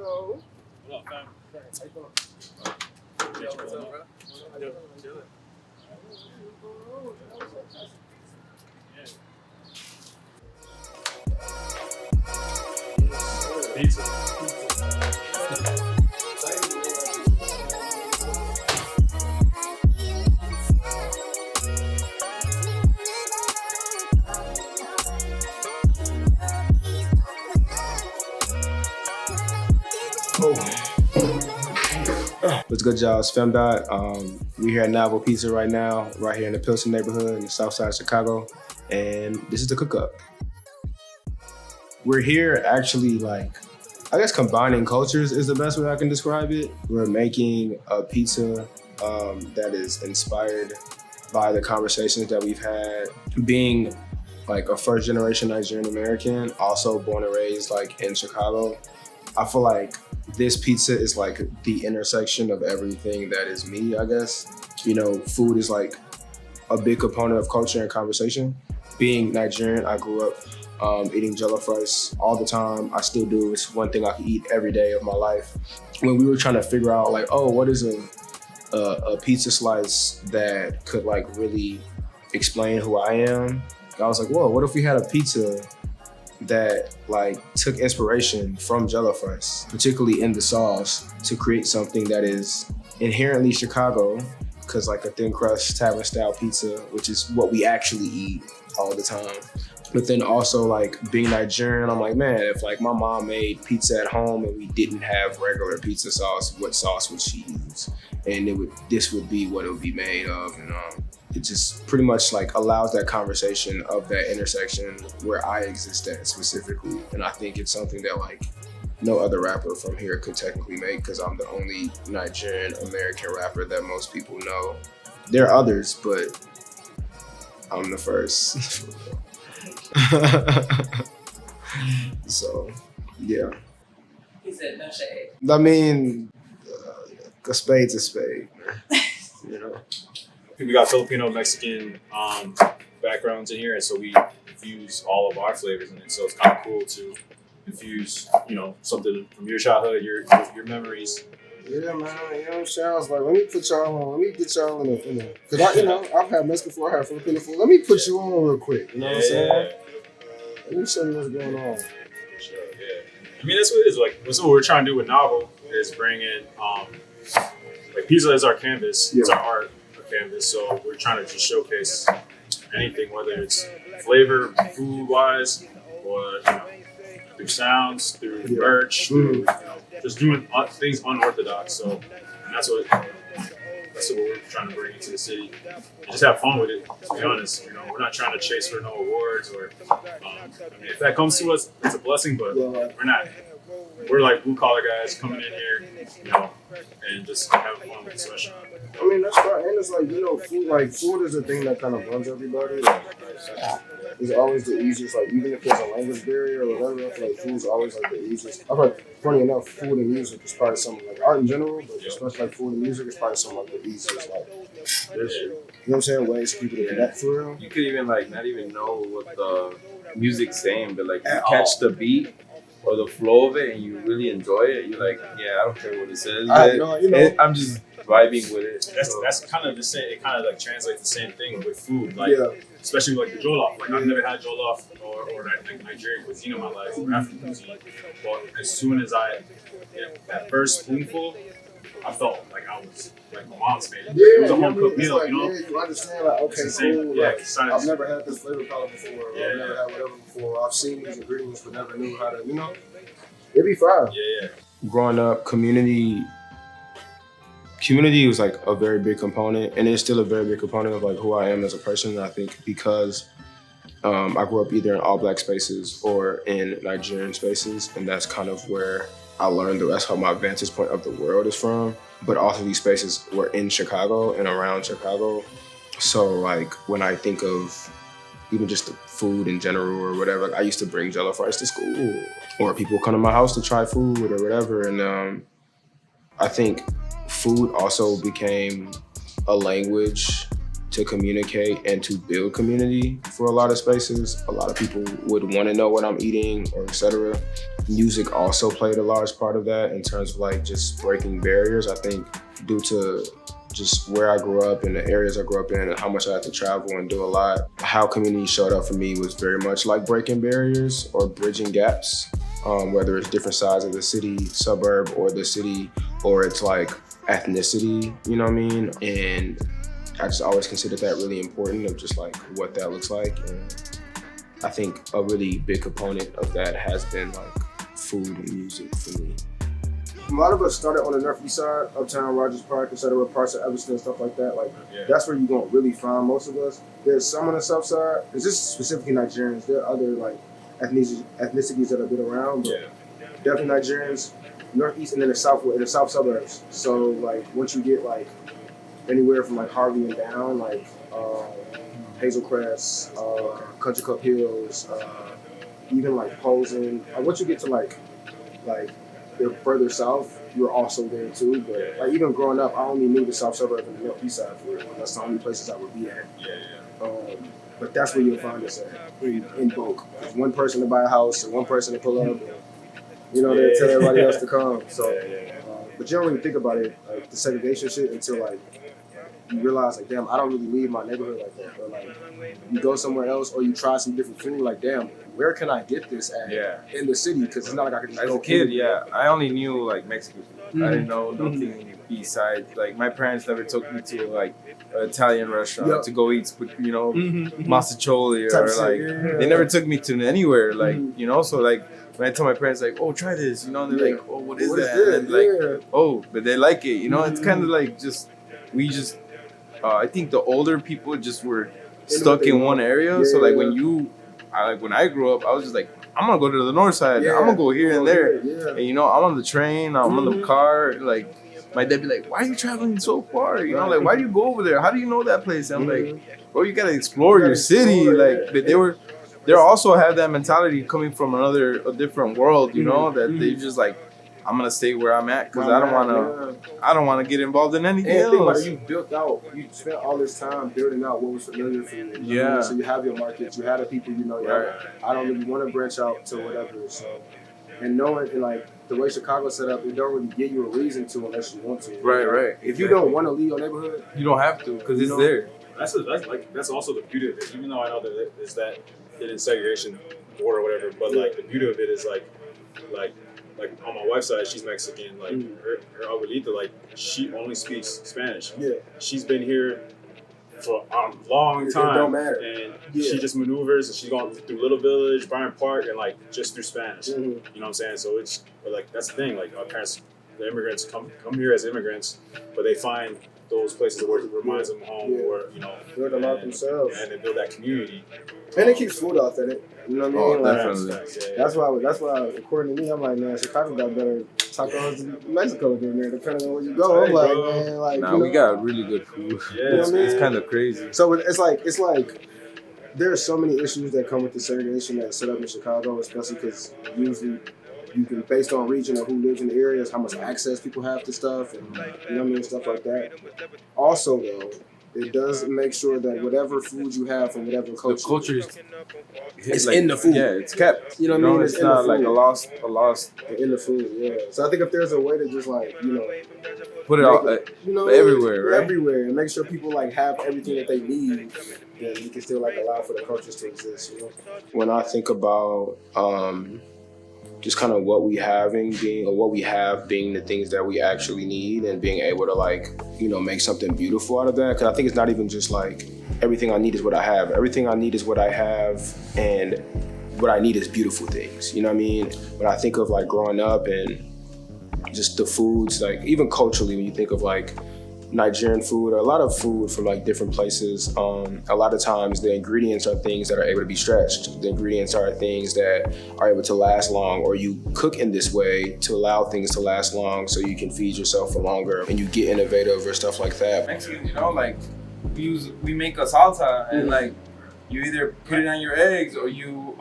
Yo. What up, fam? How you doing? What's up, bro? I do. Pizza. What's good, y'all? It's femdot. We're here at Novel Pizza right now, right here in the Pilsen neighborhood in the south side of Chicago. And this is the Cookup. We're here actually, I guess combining cultures is the best way I can describe it. We're making a pizza that is inspired by the conversations that we've had. Being like a first generation Nigerian American, also born and raised in Chicago, I feel like this pizza is like the intersection of everything that is me, I guess. You know, food is like a big component of culture and conversation. Being Nigerian, I grew up eating Jollof rice all the time. I still do. It's one thing I can eat every day of my life. When we were trying to figure out what is a pizza slice that could really explain who I am, I was like, whoa, what if we had a pizza that took inspiration from Jollof rice, particularly in the sauce, to create something that is inherently Chicago, because a thin crust tavern style pizza, which is what we actually eat all the time. But then also being Nigerian, I'm like, man, if my mom made pizza at home and we didn't have regular pizza sauce, what sauce would she use? And this would be what it would be made of. And it just pretty much allows that conversation of that intersection where I exist at specifically. And I think it's something that no other rapper from here could technically make, because I'm the only Nigerian American rapper that most people know. There are others, but I'm the first. So, yeah. He said no shade. I mean, a spade's a spade, you know? We got Filipino, Mexican backgrounds in here, and so we infuse all of our flavors in it. So it's kind of cool to infuse, something from your childhood, your memories. Yeah, man. You know what I'm saying? I was like, let me get y'all in a, because I've had Mexican food, I had Filipino food. Let me put you on real quick. You know what I'm saying? Let me show you what's going on. Sure, yeah. I mean, that's what it is. That's what we're trying to do with Novel, is bring in, pizza is our canvas. Yeah. It's our art, our canvas. So we're trying to just showcase anything, whether it's flavor, food-wise, or, through sounds, through merch, through, just doing things unorthodox. So, and that's what we're trying to bring into the city. And just have fun with it, to be honest. We're not trying to chase for no awards or, if that comes to us, it's a blessing, but we're not. We're blue collar guys coming in here, and just having fun with the session. I mean, that's right. And it's food is a thing that kind of runs everybody. It's always the easiest, even if there's a language barrier or whatever, I feel like food's always the easiest. I feel like, funny enough, food and music is probably something art in general, but especially food and music is probably something the easiest. You know what I'm saying? Ways for people to connect for real. You could even not even know what the music's saying, but you catch the beat or the flow of it and you really enjoy it. You're yeah, I don't care what it says. I'm just vibing with it. That's kind of the same. It kind of translates the same thing with food, especially the Jollof. I've never had Jollof or Nigerian cuisine in my life or African cuisine. But as soon as I that first spoonful, I felt I was my mom's made it. It was a home cooked meal, Yeah, you understand, okay, cool. I've never had this flavor palette before. I've never had whatever before. I've seen these ingredients, but never knew how to, it'd be fine. Yeah. Growing up, community was a very big component, and it's still a very big component of who I am as a person. I think because I grew up either in all Black spaces or in Nigerian spaces, and that's kind of where I learned that that's how my vantage point of the world is from. But also these spaces were in Chicago and around Chicago. So when I think of even just the food in general or whatever, I used to bring Jollof rice to school, or people come to my house to try food or whatever. And I think food also became a language to communicate and to build community for a lot of spaces. A lot of people would want to know what I'm eating or et cetera. music also played a large part of that in terms of like just breaking barriers. I think due to just where I grew up and the areas I grew up in and how much I had to travel and do a lot, how community showed up for me was very much like breaking barriers or bridging gaps, whether it's different sides of the city, suburb, or the city, or it's like ethnicity, you know what I mean? And I just always considered that really important of just like what that looks like. And I think a really big component of that has been like food and music for me. A lot of us started on the northeast side, Uptown, Rogers Park, etc., parts of Evanston, stuff like that. Like, that's where you're gonna really find most of us. There's some on the south side. It's just specifically Nigerians. There are other like ethnicities that have been around, but definitely Nigerians. Northeast and then the south suburbs. So like once you get like anywhere from like Harvey and down, like Hazel Crest, Country Club Hills, even like Posen. Once you get to like they're further south, you're also there too. But like even growing up, I only knew the south suburbs and the northeast side for it. That's the only places I would be at. But that's where you'll find us at in bulk. There's one person to buy a house and one person to pull up. And, you know, they tell everybody else to come. So, but you don't really think about it, like the segregation shit, until like you realize, like, damn, I don't really leave my neighborhood like that. Or like you go somewhere else, or you try some different food. Like, damn, where can I get this at in the city? Because it's not like I can just as go a kid. I only knew like Mexican food. I didn't know nothing besides like my parents never took me to like an Italian restaurant to go eat, you know, masticholi or like they never took me to anywhere. Like you know, so like. When I tell my parents, like, oh, try this, you know, and they're like, oh, what is that? And like, oh, but they like it, you know? It's kind of like I think the older people just were stuck in one area. So, like, when I grew up, I was just like, I'm going to go to the north side. I'm going to go here and there. And, you know, I'm on the train, I'm on the car. Like, my dad be like, why are you traveling so far? You know, like, why do you go over there? How do you know that place? And I'm like, bro, you got to explore your city. Like, but they also have that mentality coming from a different world, you know, that they just like, I'm gonna stay where I'm at because I don't want to get involved in anything else. Think about it, you spent all this time building out what was familiar for you. You know? So you have your markets, you have the people you know. I don't really want to branch out to whatever. So, and knowing and like the way Chicago's set up, it don't really give you a reason to unless you want to. Right. If you don't want to leave your neighborhood, you don't have to because it's there. That's also the beauty of it. Even though I know that is that it is segregation board or whatever, but like the beauty of it is like on my wife's side, she's Mexican. Like her abuelita, like she only speaks Spanish. She's been here for a long time. It don't matter. And she just maneuvers, and she's going through Little Village, Bryant Park, and like just through Spanish. You know what I'm saying? So but like that's the thing. Like our parents, the immigrants come here as immigrants, but they find those places where it reminds them of home, or you know, build a lot themselves, and they build that community. And it keeps food authentic. You know what I mean? Definitely. That's why. According to me, I'm like, man, Chicago got better tacos than Mexico down there. Depending on where you go, I'm like, man, like. Nah, we got really good food. It's kind of crazy. So it's like. There are so many issues that come with the segregation that's set up in Chicago, especially because usually you can, based on region of who lives in the areas, how much access people have to stuff, and you know what I mean, stuff like that. Also, though, it does make sure that whatever food you have from whatever culture, the culture is like, in the food. Yeah, it's kept. You know what I mean? It's not like a lost in the food. Yeah. So I think if there's a way to just like put it all everywhere, right? Everywhere, and make sure people like have everything that they need, then you can still like allow for the cultures to exist. You know. When I think about just kind of what we have being the things that we actually need, and being able to like, you know, make something beautiful out of that. Because I think it's not even just like everything I need is what I have. Everything I need is what I have, and what I need is beautiful things. You know what I mean? When I think of like growing up and just the foods, like even culturally, when you think of like Nigerian food or a lot of food from like different places, a lot of times the ingredients are things that are able to be stretched. The ingredients are things that are able to last long, or you cook in this way to allow things to last long so you can feed yourself for longer, and you get innovative or stuff like that. Mexicans, you know, like we make a salsa, and like you either put it on your eggs, or you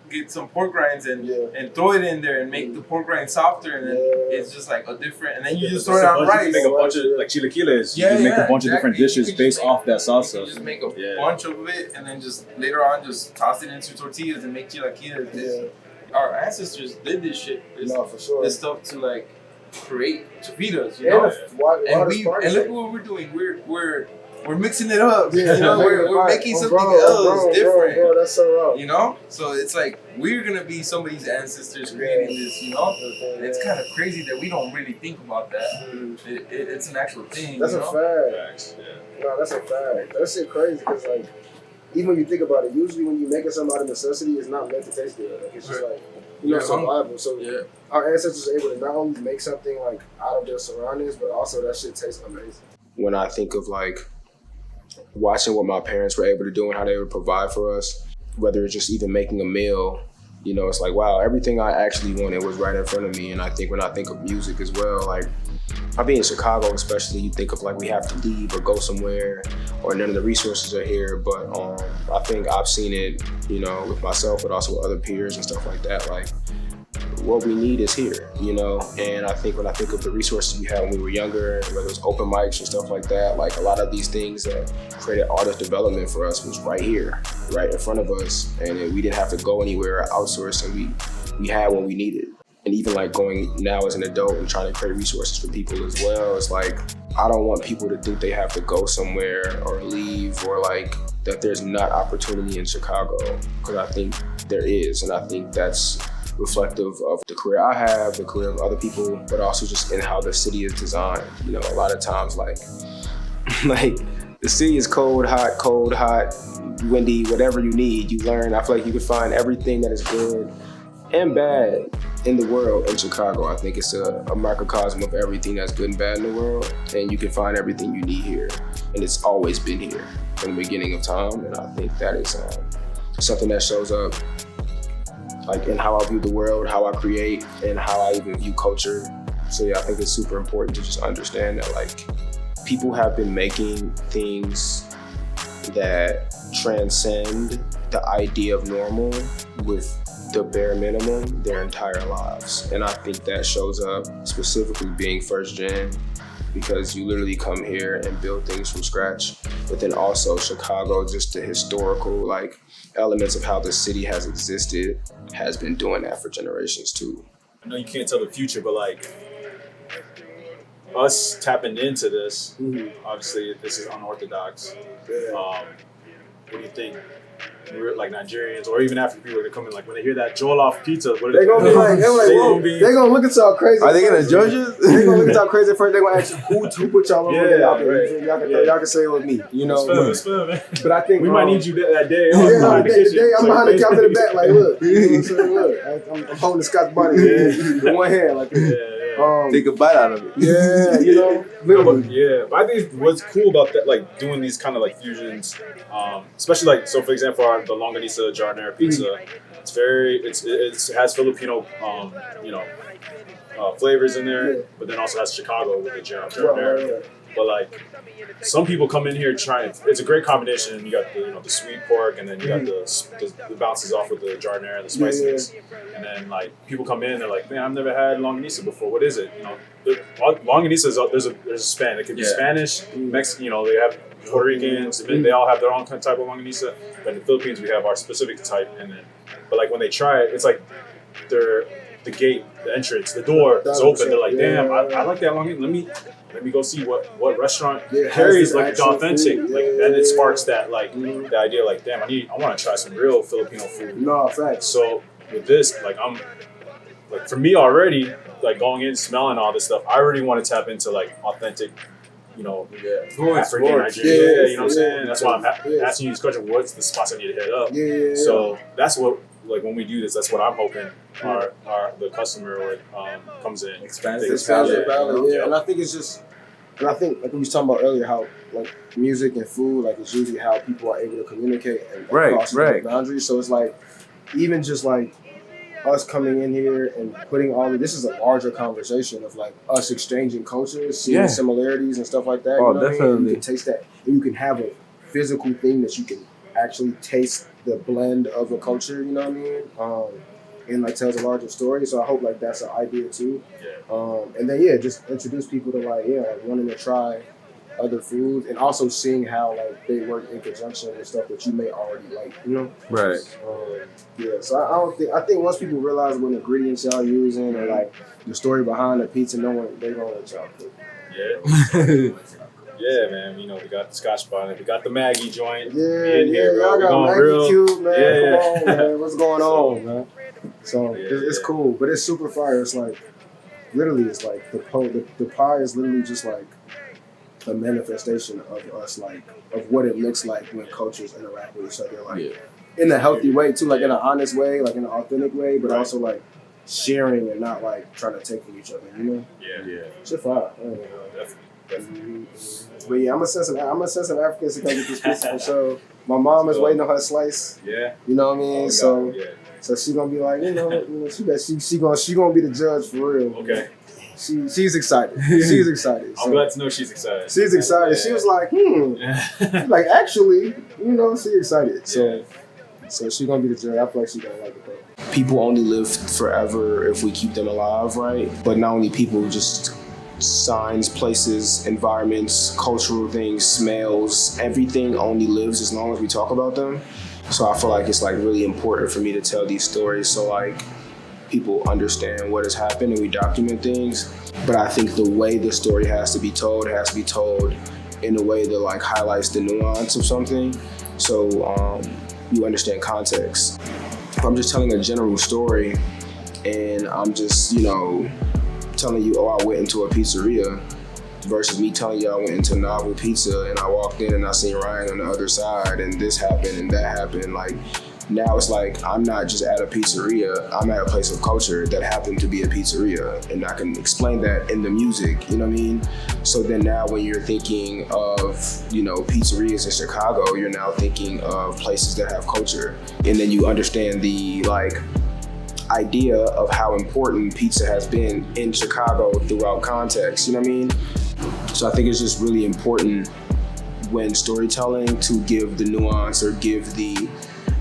get some pork rinds and throw it in there and make the pork rind softer, and then it's just like a different, and then you just throw it on rice. You make a bunch of like chilaquiles. You can make a bunch of different dishes based off that salsa. You just make a bunch of it, and then just later on just toss it into tortillas and make chilaquiles. our ancestors did this shit. For sure. This stuff to like create to feed us, you And know. and Look what we're doing. We're mixing it up. Yeah, you know, we're making something else different. Bro, that's so raw. You know, so it's like we're gonna be somebody's ancestors creating this. You know, and it's kind of crazy that we don't really think about that. It's an actual thing. That's a fact. No, that's a fact. That shit crazy because like even when you think about it, usually when you making something out of necessity, it's not meant to taste good. Like, it's just like survival. So our ancestors are able to not only make something like out of their surroundings, but also that shit tastes amazing. When I think of like watching what my parents were able to do and how they would provide for us, whether it's just even making a meal, you know, it's like, wow, everything I actually wanted was right in front of me. And I think when I think of music as well, like I be in Chicago especially, you think of like we have to leave or go somewhere or none of the resources are here. But I think I've seen it, you know, with myself, but also with other peers and stuff like that. Like what we need is here, you know? And I think when I think of the resources we had when we were younger, whether it was open mics and stuff like that, like a lot of these things that created artist development for us was right here, right in front of us. And we didn't have to go anywhere or outsource, and we had what we needed. And even like going now as an adult and trying to create resources for people as well, it's like, I don't want people to think they have to go somewhere or leave or like that there's not opportunity in Chicago, because I think there is. And I think that's reflective of the career I have, the career of other people, but also just in how the city is designed. You know, a lot of times like the city is cold, hot, windy, whatever you need, you learn. I feel like you can find everything that is good and bad in the world in Chicago. I think it's a microcosm of everything that's good and bad in the world, and you can find everything you need here. And it's always been here from the beginning of time, and I think that is something that shows up like in how I view the world, how I create, and how I even view culture. So yeah, I think it's super important to just understand that like people have been making things that transcend the idea of normal with the bare minimum their entire lives. And I think that shows up specifically being first gen, because you literally come here and build things from scratch. But then also Chicago, just the historical like elements of how the city has existed, has been doing that for generations too. I know you can't tell the future, but like us tapping into this, obviously this is unorthodox. What do you think? We're like Nigerians or even African people that come in, like when they hear that Jollof pizza, what are they gonna be like? They're gonna look at y'all crazy. Are they gonna judge us? They're gonna look at y'all crazy first. They're gonna ask you who put y'all over there. Y'all can say it was me. You know. It's fun, man. But I think we might need you that day. I'm behind the counter in the back, like look. You know what I'm saying? Look, I'm holding the Scotch bunny with one hand, like take a bite out of it. Yeah, you know. But I think what's cool about that, like doing these kind of like fusions, especially like so for example, the Longanisa Jardinera pizza, it has Filipino flavors in there, but then also has Chicago with the Jardinera. But like some people come in here trying, it's a great combination. You got the sweet pork, and then you got the bounces off with the Jardinera, the spiciness, and then like people come in, they're like, man, I've never had Longanisa before. What is it? You know, Longanisa is there's a span. It could be Spanish, Mexican. They have Puerto Ricans. They all have their own type of Longanisa. But in the Philippines, we have our specific type. But like when they try it, it's like the gate, the entrance, the door is open. They're like, damn, I like that Longanisa. Let me go see what restaurant carries like the authentic, like then it sparks that like the idea like, damn, I want to try some real Filipino food. No, facts. So with this, like I'm like for me already, like going in smelling all this stuff, I already want to tap into like authentic, African Nigerian. You know what I'm saying? That's why I'm asking you this question. What's the spots I need to hit up? So that's what, like when we do this, that's what I'm hoping the customer comes in. Expands this palette. And I think it's just, and I think like we was talking about earlier, how like music and food, like it's usually how people are able to communicate and cross the boundaries. So it's like even just like us coming in here and putting all of this is a larger conversation of like us exchanging cultures, seeing similarities and stuff like that. Oh, you know definitely. What I mean? You can taste that, and you can have a physical thing that you can actually taste the blend of a culture. You know what I mean? And like tells a larger story. So I hope like that's an idea too. And then just introduce people to like wanting to try other foods, and also seeing how like they work in conjunction with stuff that you may already like, you know? Right. Yeah. So I think once people realize what ingredients y'all using or like the story behind the pizza, they gonna let y'all cook. Yeah. Yeah, man. You know, we got the Scotch bonnet, we got the Maggie joint. Yeah, y'all got Maggie cube, man. Yeah, Come on, man. What's going on, man? So it's cool, but it's super fire. It's like literally, it's like the pie is literally just like a manifestation of us, like of what it looks like when cultures interact with each other, like in a healthy way too, like in an honest way, like in an authentic way, but also like sharing and not like trying to take from each other, you know? Yeah. Shit fire. Definitely. But yeah, I'm gonna send some Africans to come get this pizza for sure. My mom is waiting on her slice. Yeah. You know what I mean? So she gonna be like, she gonna be the judge for real. Okay. She's excited. She's excited. I'm glad to know she's excited. She's excited. Yeah. She was like, She's like, actually, she's excited. So she's gonna be the judge. I feel like she's gonna like it though. People only live forever if we keep them alive, right? But not only people, just signs, places, environments, cultural things, smells, everything only lives as long as we talk about them. So I feel like it's like really important for me to tell these stories so like people understand what has happened and we document things. But I think the way the story has to be told in a way that like highlights the nuance of something. So you understand context. If I'm just telling a general story and I'm just, telling you, I went into a pizzeria versus me telling you I went into Novel Pizza and I walked in and I seen Ryan on the other side and this happened and that happened. Like now it's like I'm not just at a pizzeria, I'm at a place of culture that happened to be a pizzeria and I can explain that in the music, you know what I mean? So then now when you're thinking of, pizzerias in Chicago, you're now thinking of places that have culture. And then you understand the idea of how important pizza has been in Chicago throughout context, you know what I mean? So I think it's just really important when storytelling to give the nuance or give the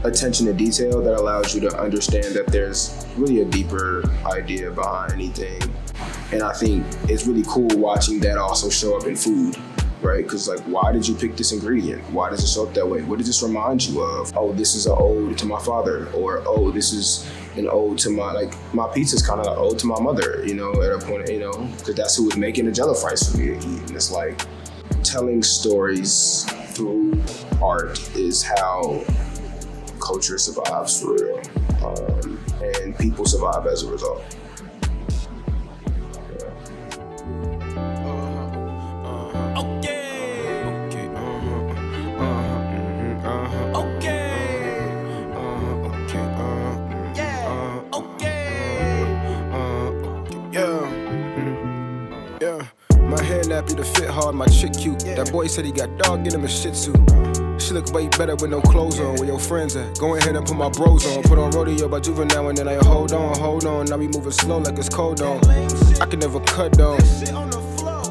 attention to detail that allows you to understand that there's really a deeper idea behind anything. And I think it's really cool watching that also show up in food, right? Because like, why did you pick this ingredient? Why does it show up that way? What does this remind you of? Oh, this is an ode to my father, or oh, this is an ode to my pizza's kind of an ode to my mother, at a point, because that's who was making the Jollof rice for me to eat. And it's like telling stories through art is how culture survives for real, and people survive as a result. Nappy to fit hard, my chick cute. That boy said he got dog in him and shih tzu. She look way better with no clothes on. Where your friends at? Go ahead and put my bros on. Put on rodeo by Juvenile and then I hold on. Now we moving slow like it's cold on. I can never cut down.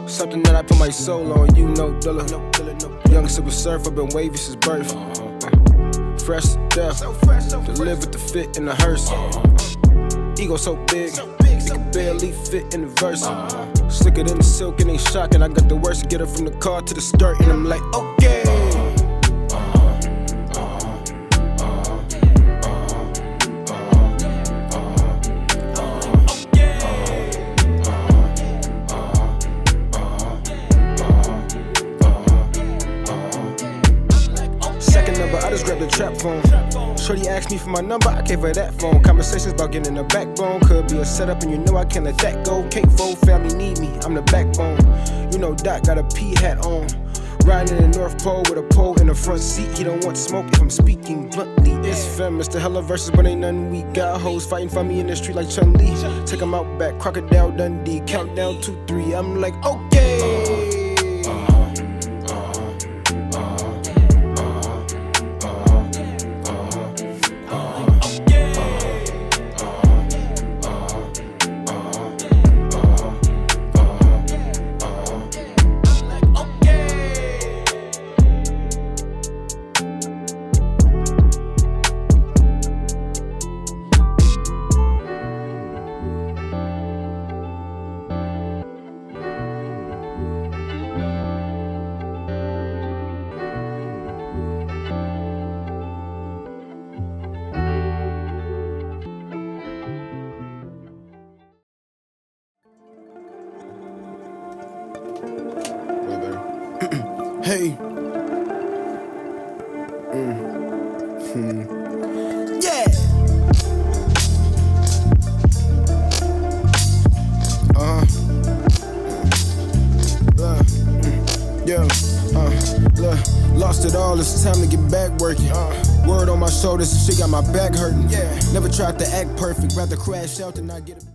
Something that I put my soul on. Dilla. Young Silver Surfer, been wavy since birth. Fresh to death. To live with the fit in the hearse. Ego so big. It can barely fit in the verse. Slicker than the silk and ain't shocking. I got the worst to get her from the car to the skirt, and I'm like, okay. Second number, I just grabbed the trap phone. Shorty asked me for my number, I gave her that phone. Conversations about getting a backbone. Could be a setup and you know I can't let that go. Can't fold, family need me, I'm the backbone. Doc got a P hat on. Riding in the North Pole with a pole in the front seat. He don't want smoke if I'm speaking bluntly. It's feminist, the hella verses, but ain't nothing weak. Got hoes fighting for me in the street like Chun-Li. Take 'em out back, Crocodile Dundee. Countdown 2, 3, I'm like, okay. Way better. Hey. Yeah. Look, lost it all, it's time to get back working. Word on my shoulders, shit got my back hurting. Yeah. Never tried to act perfect, rather crash out than not get it back.